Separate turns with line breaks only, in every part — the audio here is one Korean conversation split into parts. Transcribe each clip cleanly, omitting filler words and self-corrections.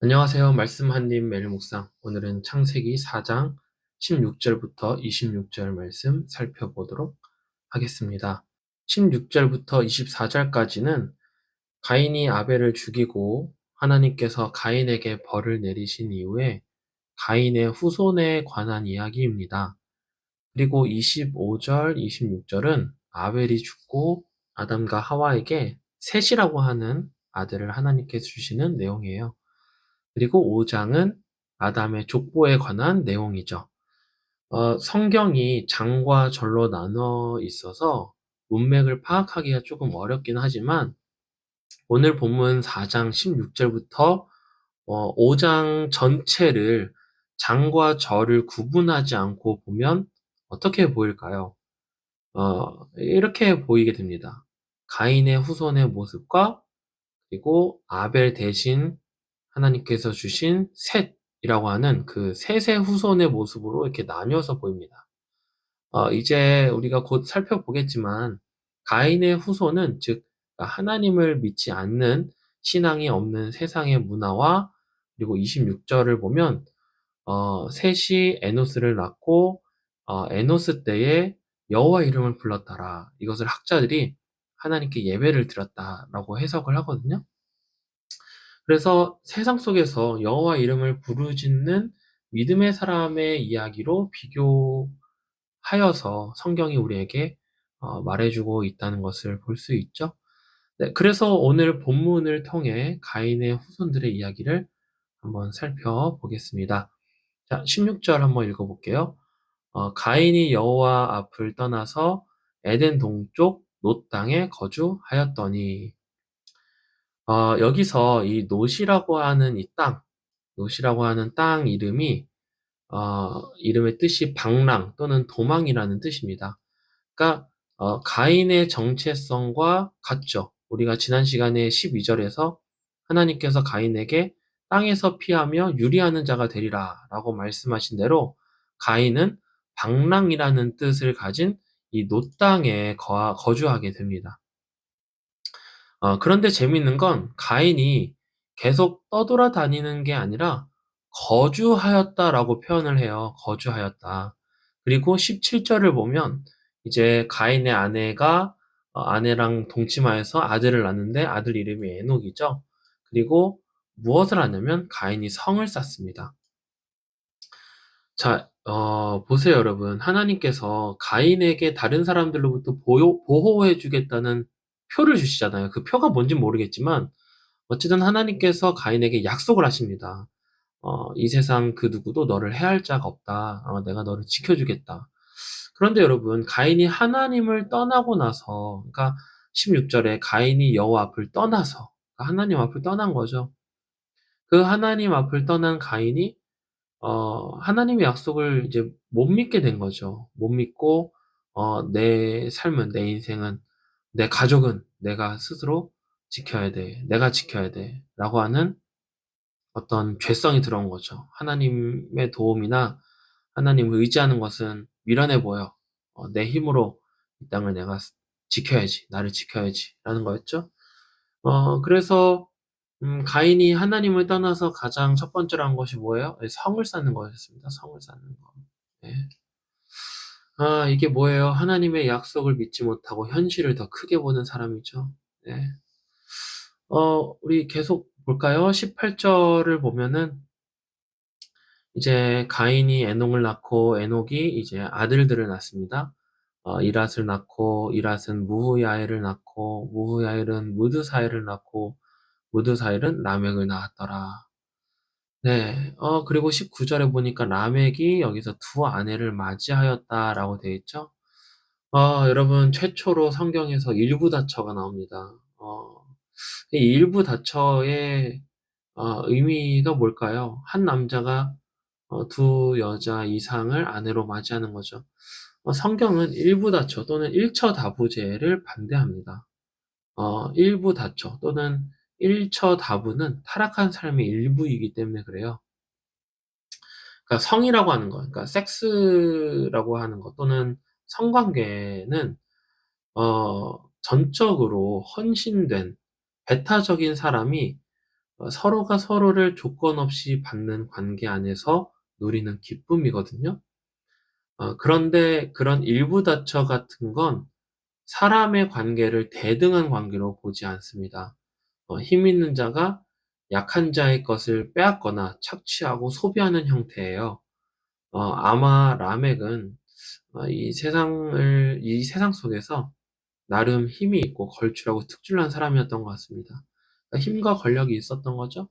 안녕하세요. 말씀 한님 매일 묵상. 오늘은 창세기 4장 16절부터 26절 말씀 살펴보도록 하겠습니다. 16절부터 24절까지는 가인이 아벨을 죽이고 하나님께서 가인에게 벌을 내리신 이후에 가인의 후손에 관한 이야기입니다. 그리고 25절, 26절은 아벨이 죽고 아담과 하와에게 셋이라고 하는 아들을 하나님께서 주시는 내용이에요. 그리고 5장은 아담의 족보에 관한 내용이죠. 성경이 장과 절로 나눠 있어서 문맥을 파악하기가 조금 어렵긴 하지만 오늘 본문 4장 16절부터 5장 전체를 장과 절을 구분하지 않고 보면 어떻게 보일까요? 이렇게 보이게 됩니다. 가인의 후손의 모습과 그리고 아벨 대신 하나님께서 주신 셋이라고 하는 그 셋의 후손의 모습으로 이렇게 나뉘어서 보입니다. 이제 우리가 곧 살펴보겠지만 가인의 후손은 즉 하나님을 믿지 않는 신앙이 없는 세상의 문화와 그리고 26절을 보면 셋이 에노스를 낳고 에노스 때에 여호와 이름을 불렀더라. 이것을 학자들이 하나님께 예배를 드렸다라고 해석을 하거든요. 그래서 세상 속에서 여호와 이름을 부르짖는 믿음의 사람의 이야기로 비교하여서 성경이 우리에게 말해주고 있다는 것을 볼 수 있죠. 네, 그래서 오늘 본문을 통해 가인의 후손들의 이야기를 한번 살펴보겠습니다. 자, 16절 한번 읽어볼게요. 가인이 여호와 앞을 떠나서 에덴 동쪽 놋 땅에 거주하였더니 여기서 이 놋이라고 하는 놋이라고 하는 땅 이름이 이름의 뜻이 방랑 또는 도망이라는 뜻입니다. 그러니까 가인의 정체성과 같죠. 우리가 지난 시간에 12절에서 하나님께서 가인에게 땅에서 피하며 유리하는 자가 되리라 라고 말씀하신 대로 가인은 방랑이라는 뜻을 가진 이 놋 땅에 거주하게 됩니다. 그런데 재미있는 건 가인이 계속 떠돌아다니는 게 아니라 거주하였다라고 표현을 해요. 거주하였다. 그리고 17절을 보면 이제 가인의 아내랑 동침하여서 아들을 낳는데 아들 이름이 에녹이죠. 그리고 무엇을 하냐면 가인이 성을 쌓습니다. 자, 보세요, 여러분. 하나님께서 가인에게 다른 사람들로부터 보호해 주겠다는 표를 주시잖아요. 그 표가 뭔지 모르겠지만, 어쨌든 하나님께서 가인에게 약속을 하십니다. 이 세상 그 누구도 너를 해할 자가 없다. 내가 너를 지켜주겠다. 그런데 여러분, 가인이 하나님을 떠나고 나서, 그러니까 16절에 가인이 여호와 앞을 떠나서, 그러니까 하나님 앞을 떠난 거죠. 그 하나님 앞을 떠난 가인이 하나님의 약속을 이제 못 믿게 된 거죠. 못 믿고, 내 삶은, 내 인생은, 내 가족은 내가 스스로 지켜야 돼. 내가 지켜야 돼. 라고 하는 어떤 죄성이 들어온 거죠. 하나님의 도움이나 하나님을 의지하는 것은 미련해 보여. 내 힘으로 이 땅을 내가 지켜야지. 나를 지켜야지. 라는 거였죠. 그래서 가인이 하나님을 떠나서 가장 첫 번째로 한 것이 뭐예요? 성을 쌓는 거였습니다. 성을 쌓는 거. 네. 이게 뭐예요? 하나님의 약속을 믿지 못하고 현실을 더 크게 보는 사람이죠. 네. 우리 계속 볼까요? 18절을 보면은 이제 가인이 에녹을 낳고 에녹이 이제 아들들을 낳습니다. 이랏을 낳고 이랏은 무후야엘을 낳고 무후야엘은 무드사엘을 낳고 무드사엘은 라멕을 낳았더라. 네. 그리고 19절에 보니까 라멕이 여기서 두 아내를 맞이하였다라고 되어 있죠. 여러분, 최초로 성경에서 일부다처가 나옵니다. 이 일부다처의 의미가 뭘까요? 한 남자가 두 여자 이상을 아내로 맞이하는 거죠. 성경은 일부다처 또는 일처다부제를 반대합니다. 일부다처 또는 일처다부는 타락한 삶의 일부이기 때문에 그래요. 그러니까 성이라고 하는 거, 그러니까 섹스라고 하는 것 또는 성관계는 전적으로 헌신된 배타적인 사람이 서로가 서로를 조건 없이 받는 관계 안에서 누리는 기쁨이거든요. 그런데 그런 일부 다처 같은 건 사람의 관계를 대등한 관계로 보지 않습니다. 힘 있는 자가 약한 자의 것을 빼앗거나 착취하고 소비하는 형태예요. 아마 라멕은 이 세상 속에서 나름 힘이 있고 걸출하고 특출난 사람이었던 것 같습니다. 그러니까 힘과 권력이 있었던 거죠.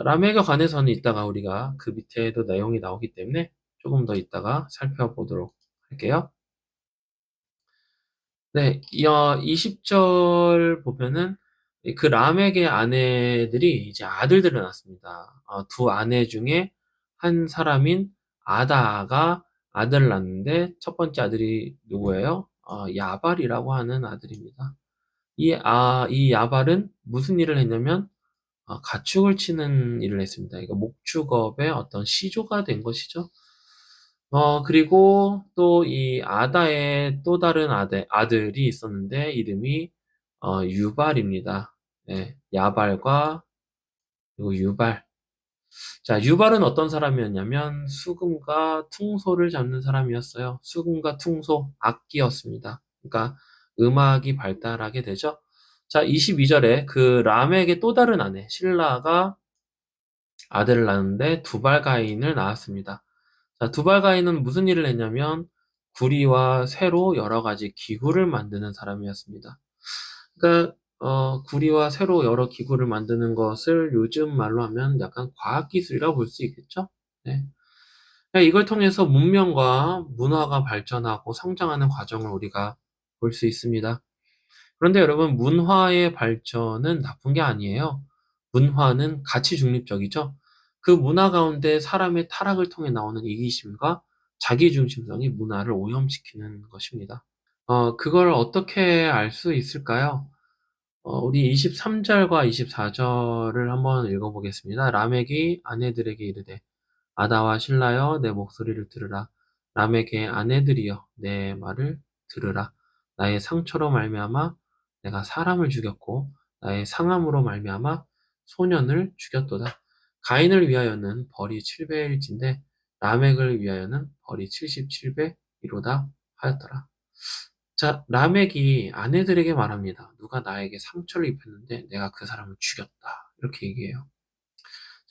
라멕에 관해서는 이따가 우리가 그 밑에도 내용이 나오기 때문에 조금 더 이따가 살펴보도록 할게요. 네, 20절 보면은 그 라멕의 아내들이 이제 아들들을 낳았습니다. 두 아내 중에 한 사람인 아다가 아들을 낳는데 첫 번째 아들이 누구예요? 야발이라고 하는 아들입니다. 이 야발은 무슨 일을 했냐면 가축을 치는 일을 했습니다. 이거 목축업의 어떤 시조가 된 것이죠. 그리고 또 이 아다의 또 다른 아들이 있었는데 이름이 유발입니다. 예, 야발과 그리고 유발. 자, 유발은 어떤 사람이었냐면 수금과 퉁소를 잡는 사람이었어요. 수금과 퉁소, 악기였습니다. 그러니까 음악이 발달하게 되죠. 자, 22절에 그 람에게 또 다른 아내 실라가 아들을 낳았는데 두발가인을 낳았습니다. 자, 두발가인은 무슨 일을 했냐면 구리와 쇠로 여러 가지 기구를 만드는 사람이었습니다. 그러니까 구리와 쇠로 여러 기구를 만드는 것을 요즘 말로 하면 약간 과학기술이라고 볼 수 있겠죠? 네. 그러니까 이걸 통해서 문명과 문화가 발전하고 성장하는 과정을 우리가 볼 수 있습니다. 그런데 여러분, 문화의 발전은 나쁜 게 아니에요. 문화는 가치 중립적이죠. 그 문화 가운데 사람의 타락을 통해 나오는 이기심과 자기중심성이 문화를 오염시키는 것입니다. 그걸 어떻게 알 수 있을까요? 우리 23절과 24절을 한번 읽어보겠습니다. 라멕이 아내들에게 이르되 아다와 실라여 내 목소리를 들으라. 람에게 아내들이여 내 말을 들으라. 나의 상처로 말미암아 내가 사람을 죽였고 나의 상함으로 말미암아 소년을 죽였도다. 가인을 위하여는 벌이 7배일진데 라멕을 위하여는 벌이 77배이로다 하였더라. 자, 라멕이 아내들에게 말합니다. 누가 나에게 상처를 입혔는데 내가 그 사람을 죽였다. 이렇게 얘기해요.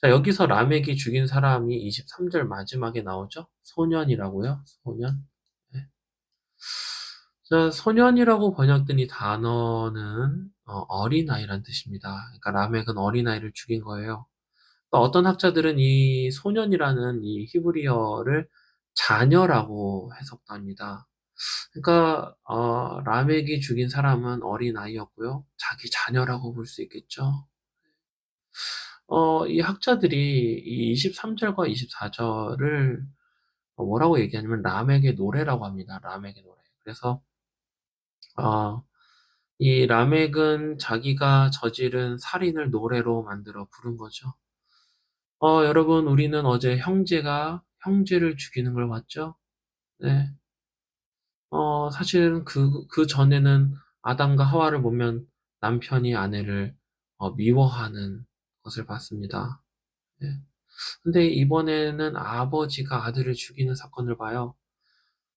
자, 여기서 라멕이 죽인 사람이 23절 마지막에 나오죠? 소년이라고요? 소년. 네. 자, 소년이라고 번역된 이 단어는 어린아이란 뜻입니다. 그러니까 라멕은 어린아이를 죽인 거예요. 그러니까 어떤 학자들은 이 소년이라는 이 히브리어를 자녀라고 해석도 합니다. 그러니까 라멕이 죽인 사람은 어린아이였고요. 자기 자녀라고 볼 수 있겠죠. 이 학자들이 이 23절과 24절을 뭐라고 얘기하냐면 람에게 노래라고 합니다. 람에게 노래. 그래서 어, 이 람액은 자기가 저지른 살인을 노래로 만들어 부른 거죠. 여러분, 우리는 어제 형제가 형제를 죽이는 걸 봤죠? 네. 사실은 그 전에는 아담과 하와를 보면 남편이 아내를 미워하는 것을 봤습니다. 네. 근데 이번에는 아버지가 아들을 죽이는 사건을 봐요.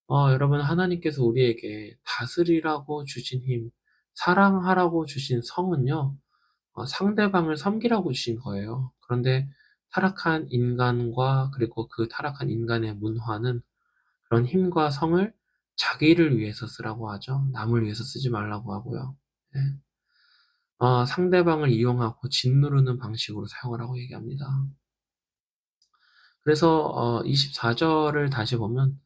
여러분, 하나님께서 우리에게 다스리라고 주신 힘, 사랑하라고 주신 성은요, 상대방을 섬기라고 주신 거예요. 그런데 타락한 인간과 그리고 그 타락한 인간의 문화는 그런 힘과 성을 자기를 위해서 쓰라고 하죠. 남을 위해서 쓰지 말라고 하고요. 네. 상대방을 이용하고 짓누르는 방식으로 사용하라고 얘기합니다. 그래서 24절을 다시 보면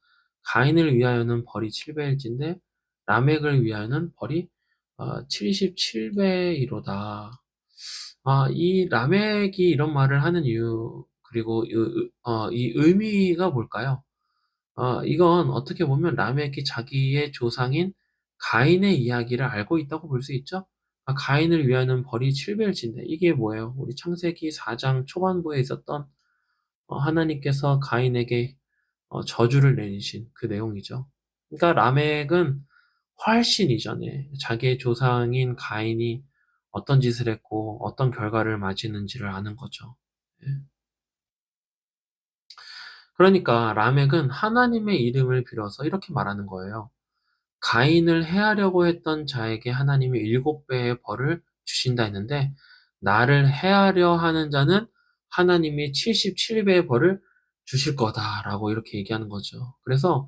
가인을 위하여는 벌이 7배일진데 라멕을 위하여는 벌이 77배이로다. 이 라멕이 이런 말을 하는 이유 그리고 이 의미가 뭘까요? 이건 어떻게 보면 라멕이 자기의 조상인 가인의 이야기를 알고 있다고 볼 수 있죠. 가인을 위하여는 벌이 7배일진데 이게 뭐예요? 우리 창세기 4장 초반부에 있었던 하나님께서 가인에게 저주를 내리신 그 내용이죠. 그러니까 라멕은 훨씬 이전에 자기의 조상인 가인이 어떤 짓을 했고 어떤 결과를 맞이했는지를 아는 거죠. 예. 그러니까 라멕은 하나님의 이름을 빌어서 이렇게 말하는 거예요. 가인을 해하려고 했던 자에게 하나님이 7배의 벌을 주신다 했는데, 나를 해하려 하는 자는 하나님이 77배의 벌을 주실 거다라고 이렇게 얘기하는 거죠. 그래서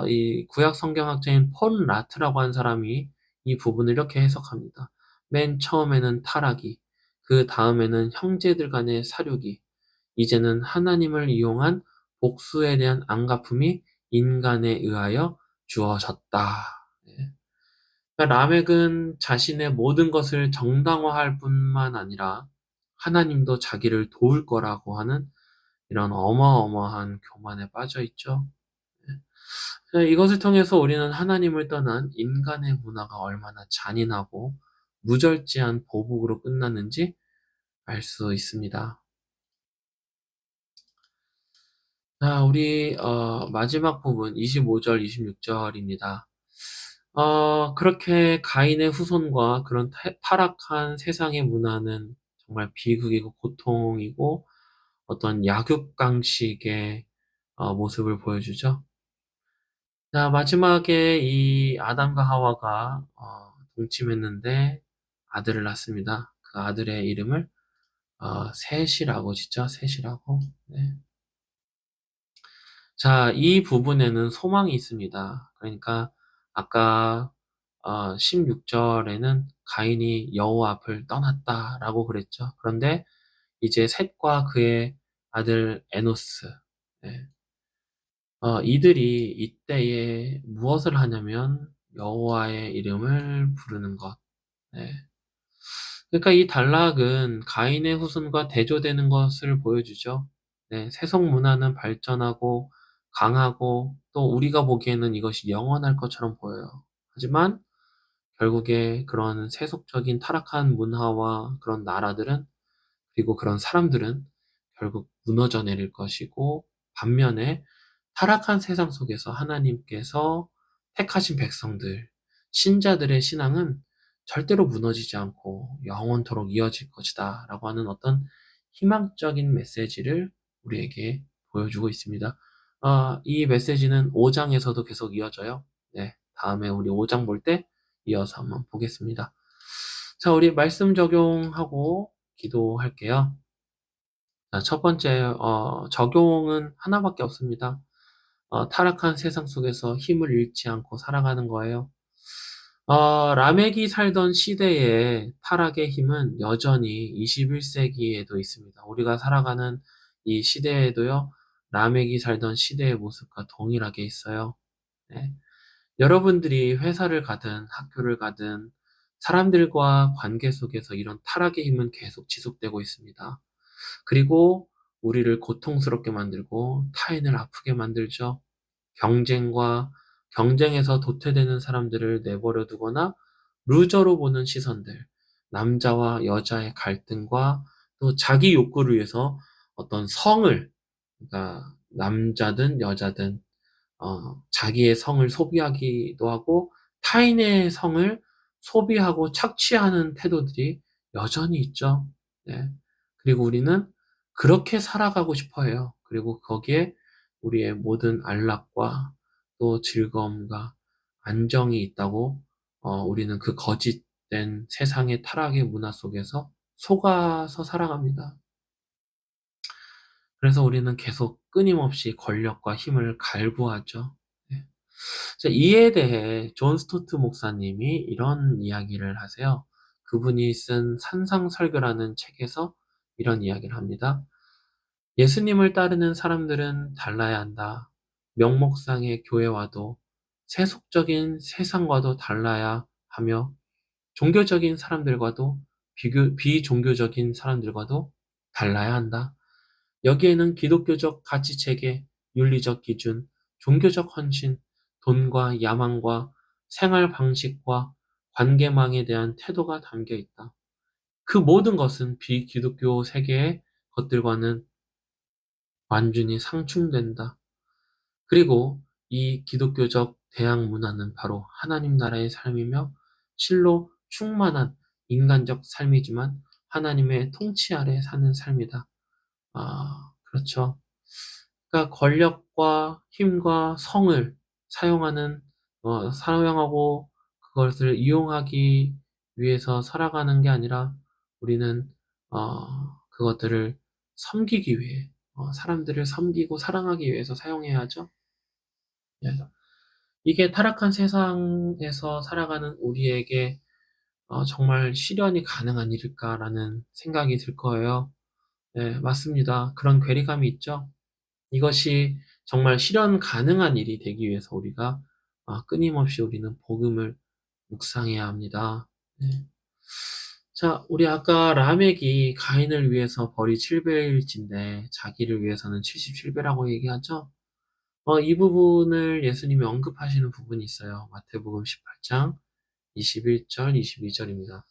이 구약 성경학자인 폰 라트라고 하는 사람이 이 부분을 이렇게 해석합니다. 맨 처음에는 타락이, 그 다음에는 형제들 간의 사륙이, 이제는 하나님을 이용한 복수에 대한 안갚음이 인간에 의하여 주어졌다. 예. 그러니까 라멕은 자신의 모든 것을 정당화할 뿐만 아니라 하나님도 자기를 도울 거라고 하는 이런 어마어마한 교만에 빠져 있죠. 이것을 통해서 우리는 하나님을 떠난 인간의 문화가 얼마나 잔인하고 무절제한 보복으로 끝났는지 알 수 있습니다. 자, 우리 마지막 부분 25절, 26절입니다. 그렇게 가인의 후손과 그런 타락한 세상의 문화는 정말 비극이고 고통이고 어떤 약육강식의 모습을 보여주죠. 자, 마지막에 이 아담과 하와가 동침했는데 아들을 낳습니다. 그 아들의 이름을 셋이라고 짓죠. 셋이라고. 네. 자, 이 부분에는 소망이 있습니다. 그러니까 아까 16절에는 가인이 여호와 앞을 떠났다라고 그랬죠. 그런데 이제 셋과 그의 아들 에노스, 네. 이들이 이때에 무엇을 하냐면 여호와의 이름을 부르는 것. 네. 그러니까 이 단락은 가인의 후손과 대조되는 것을 보여주죠. 네, 세속 문화는 발전하고 강하고 또 우리가 보기에는 이것이 영원할 것처럼 보여요. 하지만 결국에 그런 세속적인 타락한 문화와 그런 나라들은, 그리고 그런 사람들은 결국 무너져 내릴 것이고, 반면에 타락한 세상 속에서 하나님께서 택하신 백성들, 신자들의 신앙은 절대로 무너지지 않고 영원토록 이어질 것이다 라고 하는 어떤 희망적인 메시지를 우리에게 보여주고 있습니다. 이 메시지는 5장에서도 계속 이어져요. 네, 다음에 우리 5장 볼 때 이어서 한번 보겠습니다. 자, 우리 말씀 적용하고 기도할게요. 자, 첫 번째, 적용은 하나밖에 없습니다. 타락한 세상 속에서 힘을 잃지 않고 살아가는 거예요. 라멕이 살던 시대의 타락의 힘은 여전히 21세기에도 있습니다. 우리가 살아가는 이 시대에도요, 라멕이 살던 시대의 모습과 동일하게 있어요. 네. 여러분들이 회사를 가든 학교를 가든 사람들과 관계 속에서 이런 타락의 힘은 계속 지속되고 있습니다. 그리고 우리를 고통스럽게 만들고 타인을 아프게 만들죠. 경쟁과 경쟁에서 도태되는 사람들을 내버려 두거나 루저로 보는 시선들, 남자와 여자의 갈등과 또 자기 욕구를 위해서 어떤 성을, 그러니까 남자든 여자든 자기의 성을 소비하기도 하고 타인의 성을 소비하고 착취하는 태도들이 여전히 있죠. 네. 그리고 우리는 그렇게 살아가고 싶어 해요. 그리고 거기에 우리의 모든 안락과 또 즐거움과 안정이 있다고 우리는 그 거짓된 세상의 타락의 문화 속에서 속아서 살아갑니다. 그래서 우리는 계속 끊임없이 권력과 힘을 갈구하죠. 네. 자, 이에 대해 존 스토트 목사님이 이런 이야기를 하세요. 그분이 쓴 산상설교라는 책에서 이런 이야기를 합니다. 예수님을 따르는 사람들은 달라야 한다. 명목상의 교회와도 세속적인 세상과도 달라야 하며 종교적인 사람들과도 비종교적인 사람들과도 달라야 한다. 여기에는 기독교적 가치체계, 윤리적 기준, 종교적 헌신, 돈과 야망과 생활 방식과 관계망에 대한 태도가 담겨 있다. 그 모든 것은 비기독교 세계의 것들과는 완전히 상충된다. 그리고 이 기독교적 대학 문화는 바로 하나님 나라의 삶이며 실로 충만한 인간적 삶이지만 하나님의 통치 아래 사는 삶이다. 그렇죠. 그러니까 권력과 힘과 성을 사용하는 사용하고 그것을 이용하기 위해서 살아가는 게 아니라 우리는 그것들을 섬기기 위해 사람들을 섬기고 사랑하기 위해서 사용해야 하죠. 예. 이게 타락한 세상에서 살아가는 우리에게 정말 실현이 가능한 일일까라는 생각이 들 거예요. 네, 맞습니다. 그런 괴리감이 있죠. 이것이 정말 실현 가능한 일이 되기 위해서 우리가 끊임없이 우리는 복음을 묵상해야 합니다. 네. 자, 우리 아까 라멕이 가인을 위해서 벌이 7배일진데 자기를 위해서는 77배라고 얘기하죠. 이 부분을 예수님이 언급하시는 부분이 있어요. 마태복음 18장 21절, 22절입니다.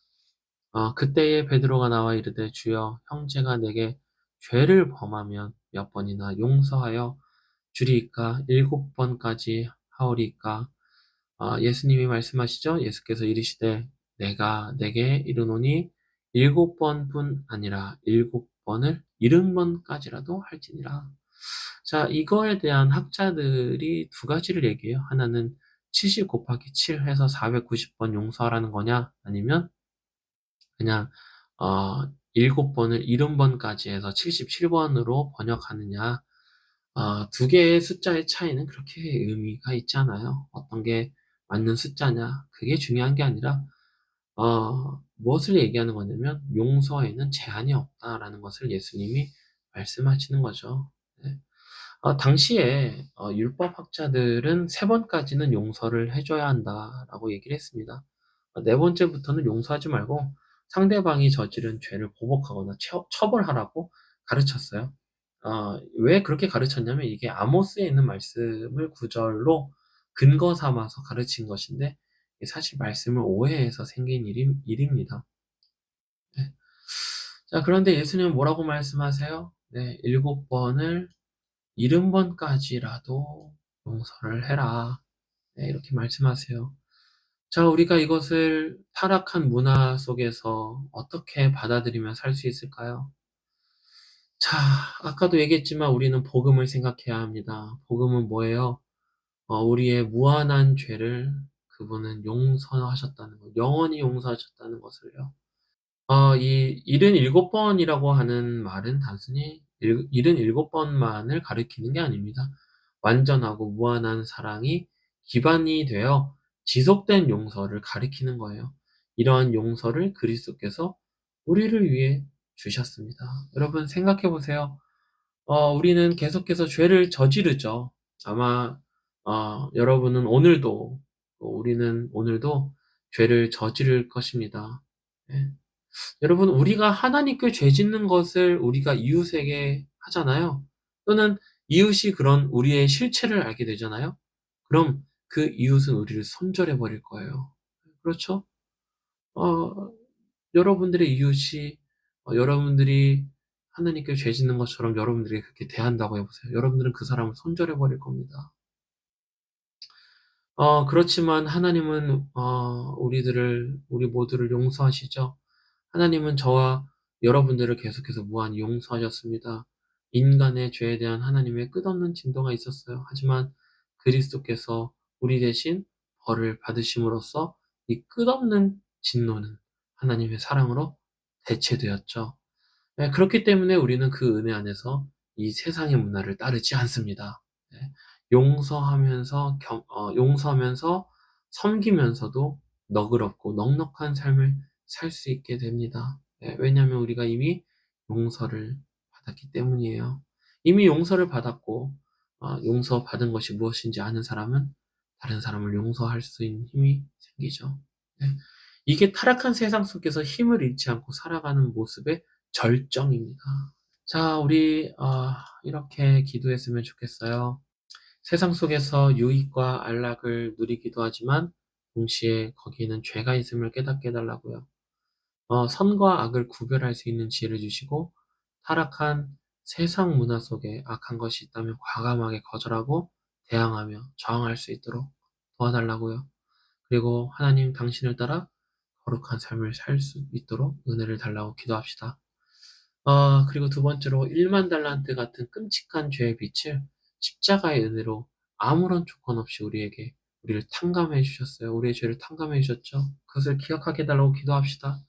그때에 베드로가 나와 이르되 주여 형제가 내게 죄를 범하면 몇 번이나 용서하여 주리이까 7번까지 하오리이까. 예수님이 말씀하시죠. 예수께서 이르시되 내가 내게 이르노니 7번뿐 아니라 7번을 70번까지라도 할지니라. 자, 이거에 대한 학자들이 두 가지를 얘기해요. 하나는 70 곱하기 7 해서 490번 용서하라는 거냐, 아니면 그냥 일곱 번을 70번까지 해서 77번으로 번역하느냐. 두 개의 숫자의 차이는 그렇게 의미가 있지 않아요. 어떤 게 맞는 숫자냐, 그게 중요한 게 아니라 무엇을 얘기하는 거냐면 용서에는 제한이 없다라는 것을 예수님이 말씀하시는 거죠. 네. 당시에 율법학자들은 세 번까지는 용서를 해줘야 한다라고 얘기를 했습니다. 네 번째부터는 용서하지 말고 상대방이 저지른 죄를 보복하거나 처벌하라고 가르쳤어요. 왜 그렇게 가르쳤냐면 이게 아모스에 있는 말씀을 구절로 근거 삼아서 가르친 것인데 사실 말씀을 오해해서 생긴 일입니다. 네. 자, 그런데 예수님은 뭐라고 말씀하세요? 네, 7번을 70번까지라도 용서를 해라. 네, 이렇게 말씀하세요. 자, 우리가 이것을 타락한 문화 속에서 어떻게 받아들이며 살 수 있을까요? 자, 아까도 얘기했지만 우리는 복음을 생각해야 합니다. 복음은 뭐예요? 우리의 무한한 죄를 그분은 용서하셨다는 것, 영원히 용서하셨다는 것을요. 이 77번이라고 하는 말은 단순히 77번만을 가리키는 게 아닙니다. 완전하고 무한한 사랑이 기반이 되어 지속된 용서를 가리키는 거예요. 이러한 용서를 그리스도께서 우리를 위해 주셨습니다. 여러분 생각해 보세요. 우리는 계속해서 죄를 저지르죠. 아마 여러분은 오늘도 우리는 오늘도 죄를 저지를 것입니다. 예. 여러분, 우리가 하나님께 죄 짓는 것을 우리가 이웃에게 하잖아요. 또는 이웃이 그런 우리의 실체를 알게 되잖아요. 그럼 그 이웃은 우리를 손절해 버릴 거예요. 그렇죠? 어, 여러분들의 이웃이 여러분들이 하나님께 죄 짓는 것처럼 여러분들에게 그렇게 대한다고 해보세요. 여러분들은 그 사람을 손절해 버릴 겁니다. 그렇지만 하나님은 우리 모두를 용서하시죠. 하나님은 저와 여러분들을 계속해서 무한히 용서하셨습니다. 인간의 죄에 대한 하나님의 끝없는 진도가 있었어요. 하지만 그리스도께서 우리 대신 벌을 받으심으로써 이 끝없는 진노는 하나님의 사랑으로 대체되었죠. 네, 그렇기 때문에 우리는 그 은혜 안에서 이 세상의 문화를 따르지 않습니다. 네, 용서하면서 섬기면서도 너그럽고 넉넉한 삶을 살 수 있게 됩니다. 네, 왜냐하면 우리가 이미 용서를 받았기 때문이에요. 이미 용서를 받았고 용서받은 것이 무엇인지 아는 사람은 다른 사람을 용서할 수 있는 힘이 생기죠. 네, 이게 타락한 세상 속에서 힘을 잃지 않고 살아가는 모습의 절정입니다. 자, 우리 이렇게 기도했으면 좋겠어요. 세상 속에서 유익과 안락을 누리기도 하지만 동시에 거기에는 죄가 있음을 깨닫게 해달라고요. 선과 악을 구별할 수 있는 지혜를 주시고 타락한 세상 문화 속에 악한 것이 있다면 과감하게 거절하고 대항하며 저항할 수 있도록 도와달라고요. 그리고 하나님 당신을 따라 거룩한 삶을 살 수 있도록 은혜를 달라고 기도합시다. 그리고 두 번째로 1만 달란트 같은 끔찍한 죄의 빛을 십자가의 은혜로 아무런 조건 없이 우리를 탕감해 주셨어요. 우리의 죄를 탕감해 주셨죠. 그것을 기억하게 해 달라고 기도합시다.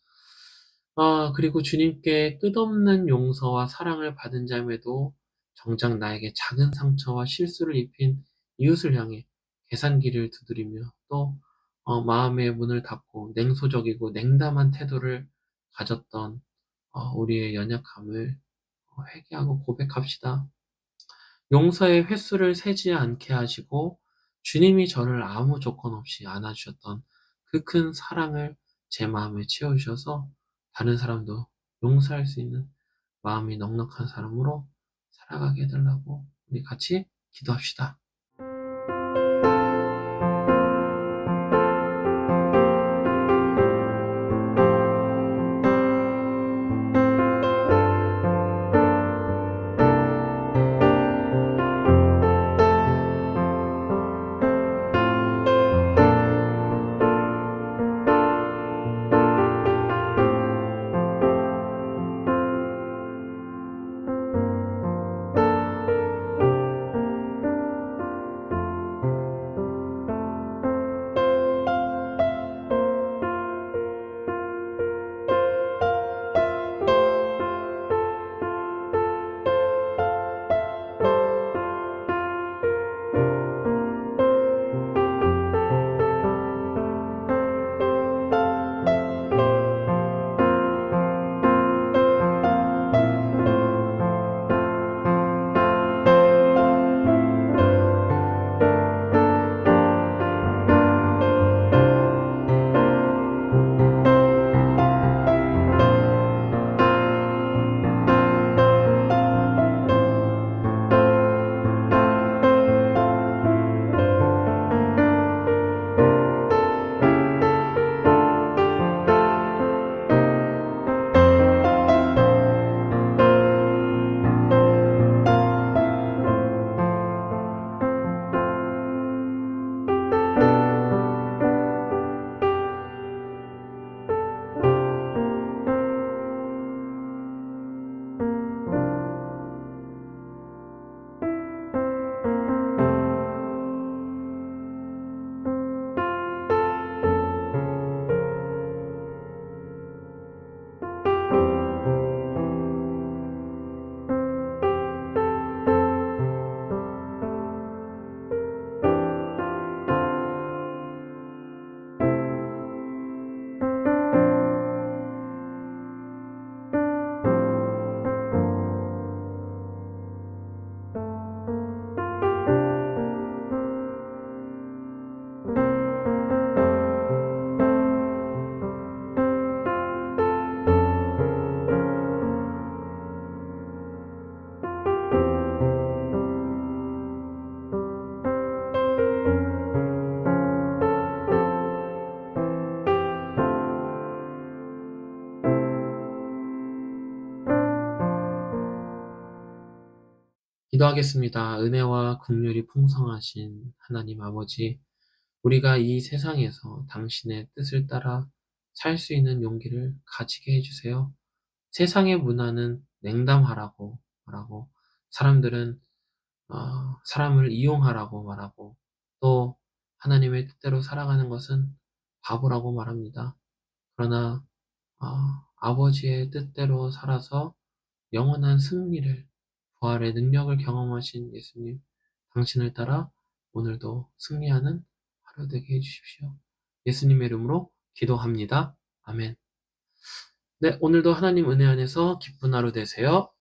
그리고 주님께 끝없는 용서와 사랑을 받은 자임에도 정작 나에게 작은 상처와 실수를 입힌 이웃을 향해 계산기를 두드리며 또 마음의 문을 닫고 냉소적이고 냉담한 태도를 가졌던 우리의 연약함을 회개하고 고백합시다. 용서의 횟수를 세지 않게 하시고 주님이 저를 아무 조건 없이 안아주셨던 그 큰 사랑을 제 마음에 채워주셔서 다른 사람도 용서할 수 있는 마음이 넉넉한 사람으로 살아가게 해달라고 우리 같이 기도합시다. 기도하겠습니다. 은혜와 긍휼이 풍성하신 하나님 아버지, 우리가 이 세상에서 당신의 뜻을 따라 살 수 있는 용기를 가지게 해주세요. 세상의 문화는 냉담하라고 말하고, 사람들은 사람을 이용하라고 말하고, 또 하나님의 뜻대로 살아가는 것은 바보라고 말합니다. 그러나 아버지의 뜻대로 살아서 영원한 승리를, 부활의 능력을 경험하신 예수님, 당신을 따라 오늘도 승리하는 하루 되게 해주십시오. 예수님의 이름으로 기도합니다. 아멘. 네, 오늘도 하나님 은혜 안에서 기쁜 하루 되세요.